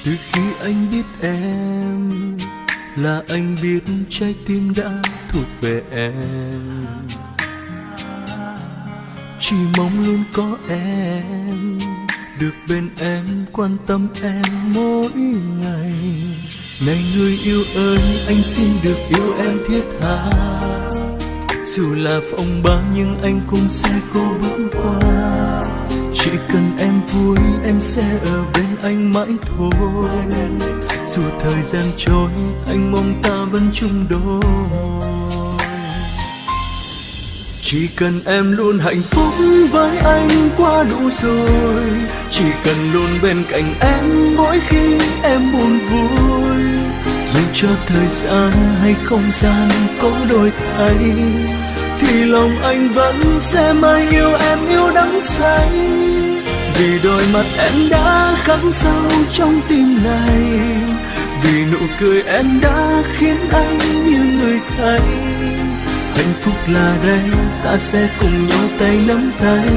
Từ khi anh biết em là anh biết trái tim đã thuộc về em. Chỉ mong luôn có em, được bên em, quan tâm em mỗi ngày. Này người yêu ơi, anh xin được yêu em thiết tha. Dù là phong ba nhưng anh cũng sẽ cố bước qua. Chỉ cần em vui em sẽ ở bên anh mãi thôi. Dù thời gian trôi anh mong ta vẫn chung đôi. Chỉ cần em luôn hạnh phúc với anh quá đủ rồi. Chỉ cần luôn bên cạnh em mỗi khi em buồn vui. Dù cho thời gian hay không gian có đổi thay, thì lòng anh vẫn sẽ mãi yêu em, yêu đắm say. Vì đôi mắt em đã khắc sâu trong tim này, vì nụ cười em đã khiến anh như người say. Hạnh phúc là đây, ta sẽ cùng nhau tay nắm tay,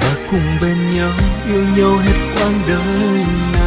và cùng bên nhau yêu nhau hết quãng đời này.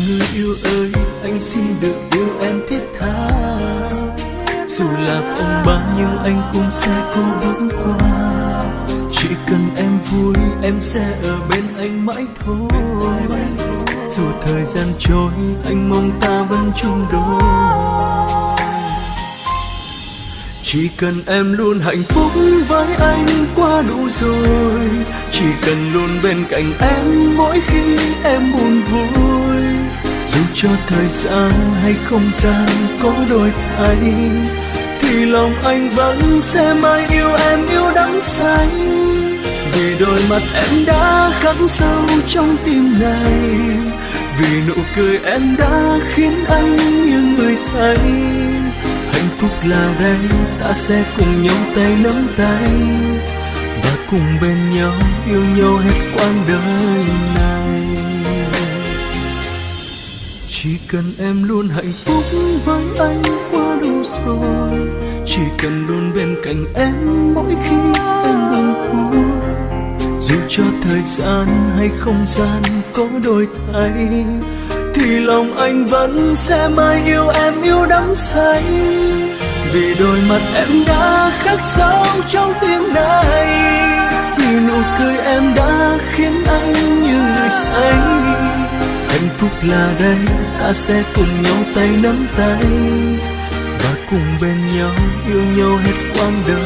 Người yêu ơi, anh xin được yêu em thiết tha. Dù là phong ba nhưng anh cũng sẽ cố bước qua. Chỉ cần em vui em sẽ ở bên anh mãi thôi. Dù thời gian trôi anh mong ta vẫn chung đôi. Chỉ cần em luôn hạnh phúc với anh quá đủ rồi. Chỉ cần luôn bên cạnh em mỗi khi em buồn vui. Dù cho thời gian hay không gian có đổi thay, thì lòng anh vẫn sẽ mãi yêu em, yêu đắm say. Vì đôi mắt em đã khắc sâu trong tim này, vì nụ cười em đã khiến anh như người say. Hạnh phúc là đây, ta sẽ cùng nhau tay nắm tay, và cùng bên nhau yêu nhau hết quãng đời này. Chỉ cần em luôn hạnh phúc với anh quá đủ rồi. Chỉ cần luôn bên cạnh em mỗi khi em buồn vui. Dù cho thời gian hay không gian có đổi thay, thì lòng anh vẫn sẽ mãi yêu em, yêu đắm say. Vì đôi mắt em đã khắc sâu trong tim này, vì nụ cười em đã khiến anh như người say. Hạnh phúc là đây, ta sẽ cùng nhau tay nắm tay, và cùng bên nhau yêu nhau hết quãng đời.